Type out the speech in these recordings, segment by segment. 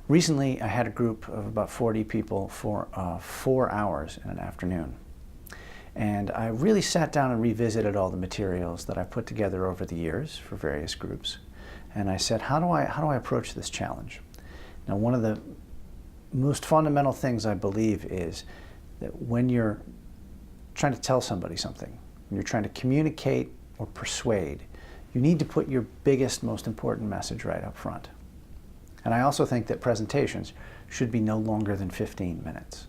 Recently, I had a group of about 40 people for 4 hours in an afternoon. And I really sat down and revisited all the materials that I've put together over the years for various groups. And I said, how do I approach this challenge? Now, one of the most fundamental things I believe is that when you're trying to tell somebody something, when you're trying to communicate or persuade, you need to put your biggest, most important message right up front. And I also think that presentations should be no longer than 15 minutes.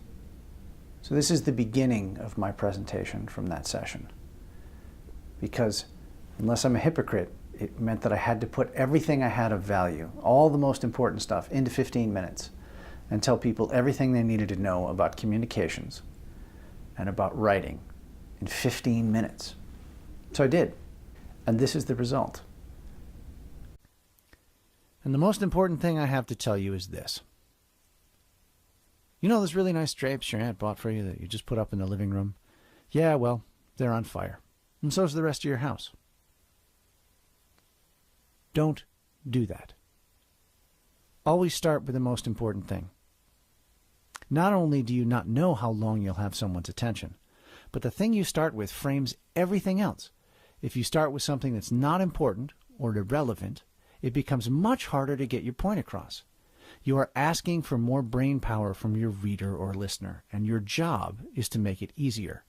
So this is the beginning of my presentation from that session. Because unless I'm a hypocrite, it meant that I had to put everything I had of value, all the most important stuff, into 15 minutes and tell people everything they needed to know about communications and about writing in 15 minutes. So I did. And this is the result. And the most important thing I have to tell you is this. You know those really nice drapes your aunt bought for you that you just put up in the living room? Yeah, well, they're on fire. And so's the rest of your house. Don't do that. Always start with the most important thing. Not only do you not know how long you'll have someone's attention, but the thing you start with frames everything else. If you start with something that's not important or irrelevant, it becomes much harder to get your point across. You are asking for more brain power from your reader or listener, and your job is to make it easier.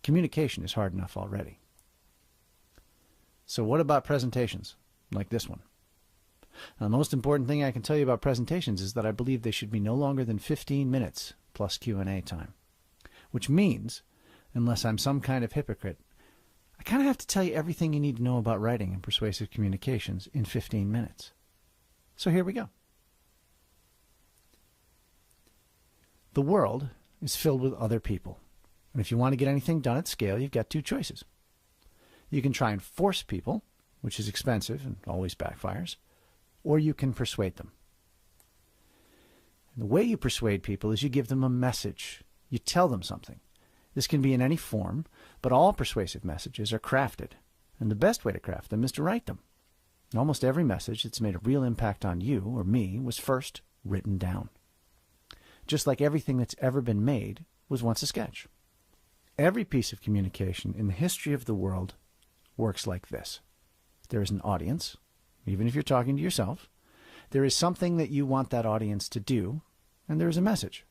Communication is hard enough already. So what about presentations like this one? Now, the most important thing I can tell you about presentations is that I believe they should be no longer than 15 minutes plus Q&A time, which means, unless I'm some kind of hypocrite, I kind of have to tell you everything you need to know about writing and persuasive communications in 15 minutes. So here we go. The world is filled with other people. And if you want to get anything done at scale, you've got two choices. You can try and force people, which is expensive and always backfires, or you can persuade them. And the way you persuade people is you give them a message. You tell them something. This can be in any form, but all persuasive messages are crafted. And the best way to craft them is to write them. And almost every message that's made a real impact on you or me was first written down. Just like everything that's ever been made was once a sketch. Every piece of communication in the history of the world works like this. There is an audience, even if you're talking to yourself. There is something that you want that audience to do, and there is a message.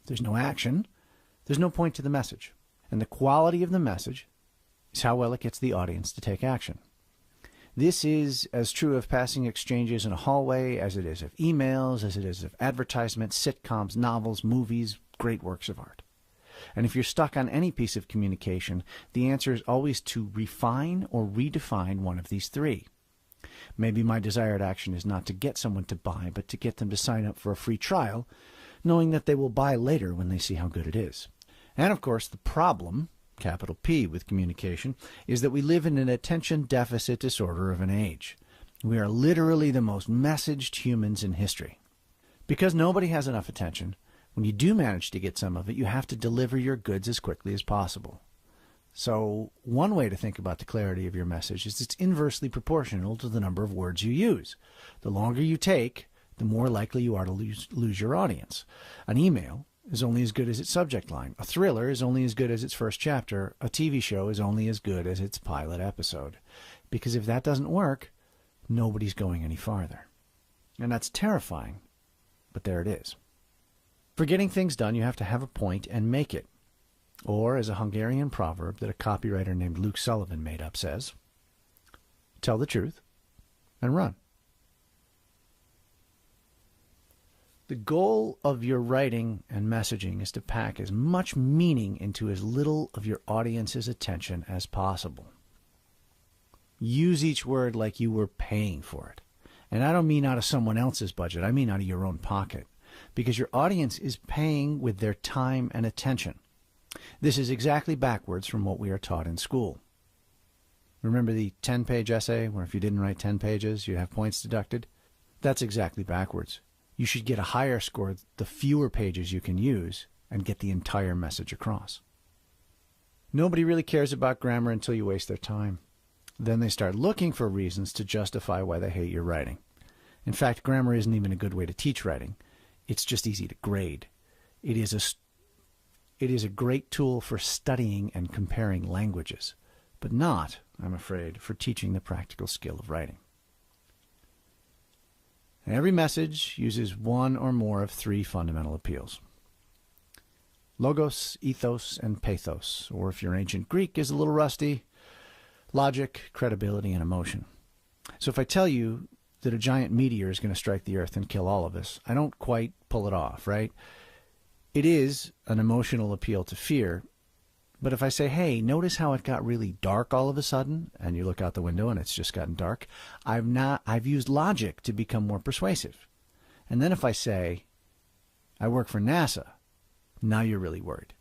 If there's no action, there's no point to the message. And the quality of the message is how well it gets the audience to take action. This is as true of passing exchanges in a hallway as it is of emails, as it is of advertisements, sitcoms, novels, movies, great works of art. And if you're stuck on any piece of communication, the answer is always to refine or redefine one of these three. Maybe my desired action is not to get someone to buy, but to get them to sign up for a free trial, knowing that they will buy later when they see how good it is. And of course, the problem, capital P, with communication is that we live in an attention deficit disorder of an age. We are literally the most messaged humans in history. Because nobody has enough attention, when you do manage to get some of it, you have to deliver your goods as quickly as possible. So one way to think about the clarity of your message is it's inversely proportional to the number of words you use. The longer you take, the more likely you are to lose your audience. An email is only as good as its subject line. A thriller is only as good as its first chapter. A TV show is only as good as its pilot episode. Because if that doesn't work, nobody's going any farther. And that's terrifying, but there it is. For getting things done, you have to have a point and make it. Or, as a Hungarian proverb that a copywriter named Luke Sullivan made up says, tell the truth and run. The goal of your writing and messaging is to pack as much meaning into as little of your audience's attention as possible. Use each word like you were paying for it. And I don't mean out of someone else's budget. I mean out of your own pocket. Because your audience is paying with their time and attention. This is exactly backwards from what we are taught in school. Remember the 10-page essay where if you didn't write 10 pages, you'd have points deducted? That's exactly backwards. You should get a higher score the fewer pages you can use and get the entire message across. Nobody really cares about grammar until you waste their time. Then they start looking for reasons to justify why they hate your writing. In fact, grammar isn't even a good way to teach writing. it's just easy to grade. It is a great tool for studying and comparing languages, but not, I'm afraid, for teaching the practical skill of writing. Every message uses one or more of three fundamental appeals: logos, ethos, and pathos, or if your ancient Greek is a little rusty, logic, credibility, and emotion. So if I tell you that a giant meteor is going to strike the earth and kill all of us, I don't quite pull it off, right? It is an emotional appeal to fear, but if I say, hey, notice how it got really dark all of a sudden, and you look out the window and it's just gotten dark, I've used logic to become more persuasive. And then if I say, I work for NASA, now you're really worried.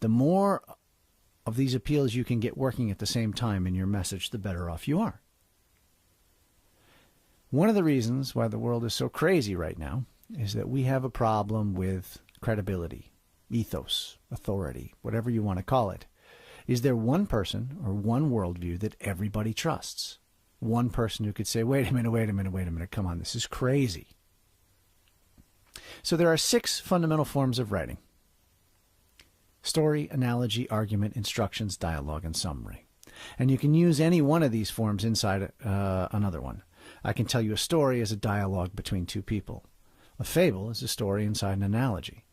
The more of these appeals you can get working at the same time in your message, the better off you are. One of the reasons why the world is so crazy right now is that we have a problem with credibility, ethos, authority, whatever you want to call it. Is there one person or one worldview that everybody trusts? One person who could say, wait a minute, come on, this is crazy. So there are 6 fundamental forms of writing: story, analogy, argument, instructions, dialogue, and summary. And you can use any one of these forms inside another one. I can tell you a story as a dialogue between two people. A fable is a story inside an analogy.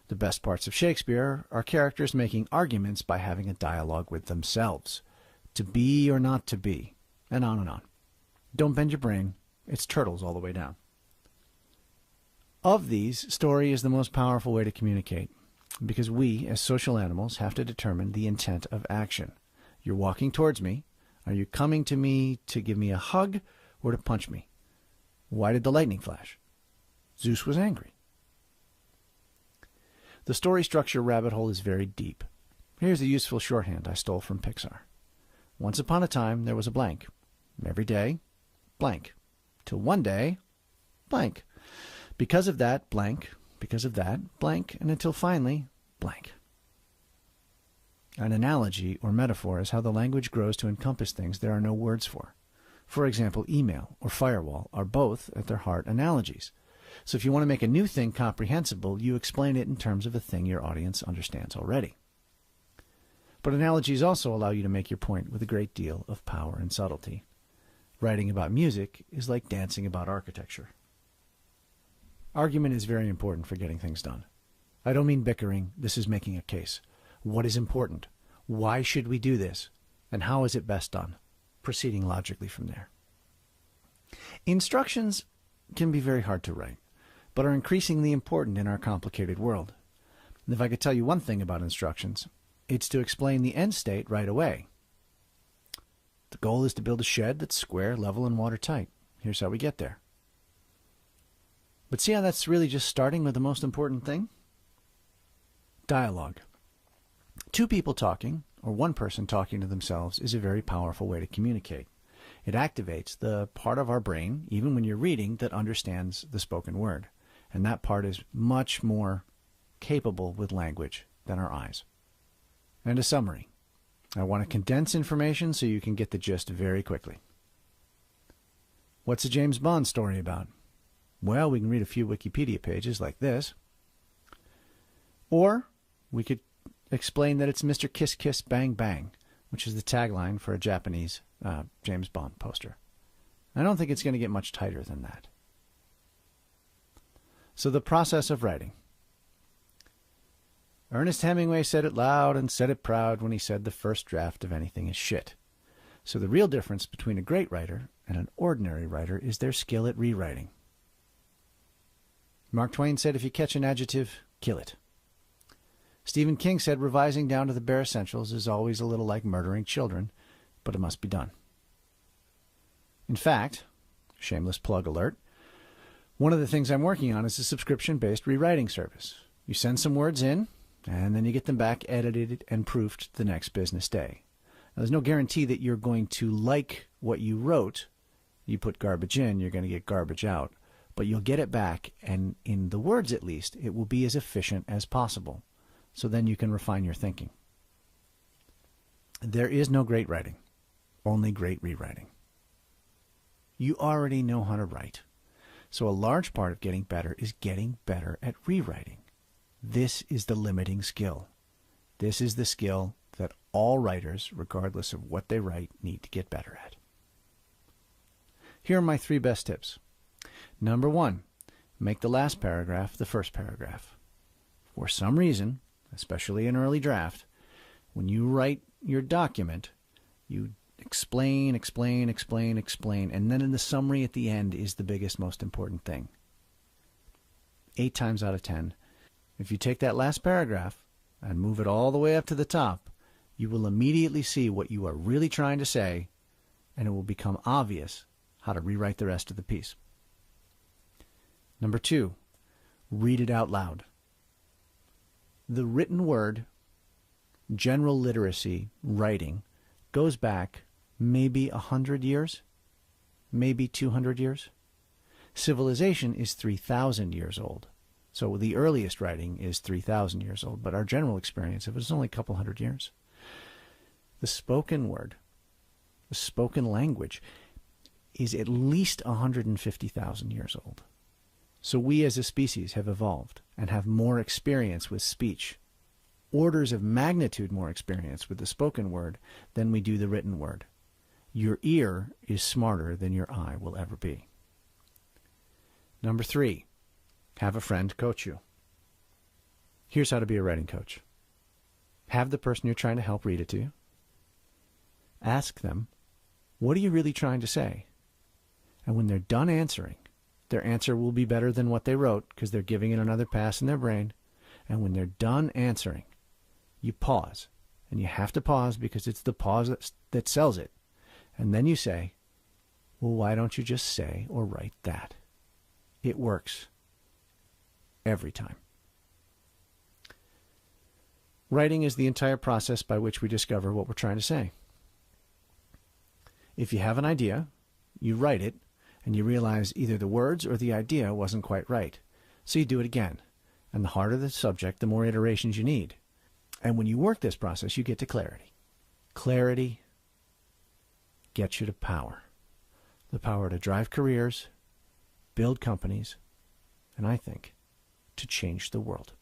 The best parts of Shakespeare are characters making arguments by having a dialogue with themselves. To be or not to be, and on and on. Don't bend your brain. It's turtles all the way down. Of these, story is the most powerful way to communicate, because we, as social animals, have to determine the intent of action. You're walking towards me. Are you coming to me to give me a hug or to punch me? Why did the lightning flash? Zeus was angry. The story structure rabbit hole is very deep. Here's a useful shorthand I stole from Pixar. Once upon a time, there was a blank. Every day, blank. Till one day, blank. Because of that, blank. Because of that, blank. And until finally, blank. An analogy or metaphor is how the language grows to encompass things there are no words for. For example, email or firewall are both, at their heart, analogies. So if you want to make a new thing comprehensible, you explain it in terms of a thing your audience understands already. But analogies also allow you to make your point with a great deal of power and subtlety. Writing about music is like dancing about architecture. Argument is very important for getting things done. I don't mean bickering. This is making a case. What is important? Why should we do this? And how is it best done? Proceeding logically from there. Instructions can be very hard to write, but are increasingly important in our complicated world. And if I could tell you one thing about instructions, it's to explain the end state right away. The goal is to build a shed that's square, level, and watertight. Here's how we get there. But see how that's really just starting with the most important thing? Dialogue. Two people talking, or one person talking to themselves, is a very powerful way to communicate. It activates the part of our brain, even when you're reading, that understands the spoken word. And that part is much more capable with language than our eyes. And a summary. I want to condense information so you can get the gist very quickly. What's a James Bond story about? Well, we can read a few Wikipedia pages like this. Or we could explain that it's Mr. Kiss Kiss Bang Bang, which is the tagline for a Japanese James Bond poster. I don't think it's going to get much tighter than that. So the process of writing. Ernest Hemingway said it loud and said it proud when he said the first draft of anything is shit. So the real difference between a great writer and an ordinary writer is their skill at rewriting. Mark Twain said if you catch an adjective, kill it. Stephen King said revising down to the bare essentials is always a little like murdering children, but it must be done. In fact, shameless plug alert, one of the things I'm working on is a subscription-based rewriting service. You send some words in, and then you get them back edited and proofed the next business day. Now, there's no guarantee that you're going to like what you wrote. You put garbage in, you're going to get garbage out. But you'll get it back, and in the words at least, it will be as efficient as possible. So then you can refine your thinking. There is no great writing, only great rewriting. You already know how to write. So a large part of getting better is getting better at rewriting. This is the limiting skill. This is the skill that all writers, regardless of what they write, need to get better at. Here are my 3 best tips. Number 1, make the last paragraph the first paragraph. For some reason, especially an early draft, when you write your document, you explain, and then in the summary at the end is the biggest, most important thing. 8 times out of 10, if you take that last paragraph and move it all the way up to the top, you will immediately see what you are really trying to say, and it will become obvious how to rewrite the rest of the piece. Number 2, read it out loud. The written word, general literacy, writing, goes back maybe 100 years, maybe 200 years. Civilization is 3,000 years old. So the earliest writing is 3,000 years old, but our general experience of it is only a couple hundred years. The spoken word, the spoken language, is at least 150,000 years old. So we as a species have evolved and have more experience with speech, orders of magnitude more experience with the spoken word than we do the written word. Your ear is smarter than your eye will ever be. Number 3, have a friend coach you. Here's how to be a writing coach. Have the person you're trying to help read it to you. Ask them, what are you really trying to say? And when they're done answering, their answer will be better than what they wrote because they're giving it another pass in their brain. And when they're done answering, you pause. And you have to pause because it's the pause that sells it. And then you say, well, why don't you just say or write that? It works every time. Writing is the entire process by which we discover what we're trying to say. If you have an idea, you write it, and you realize either the words or the idea wasn't quite right. So you do it again. And the harder the subject, the more iterations you need. And when you work this process, you get to clarity. Clarity gets you to power. The power to drive careers, build companies, and I think, to change the world.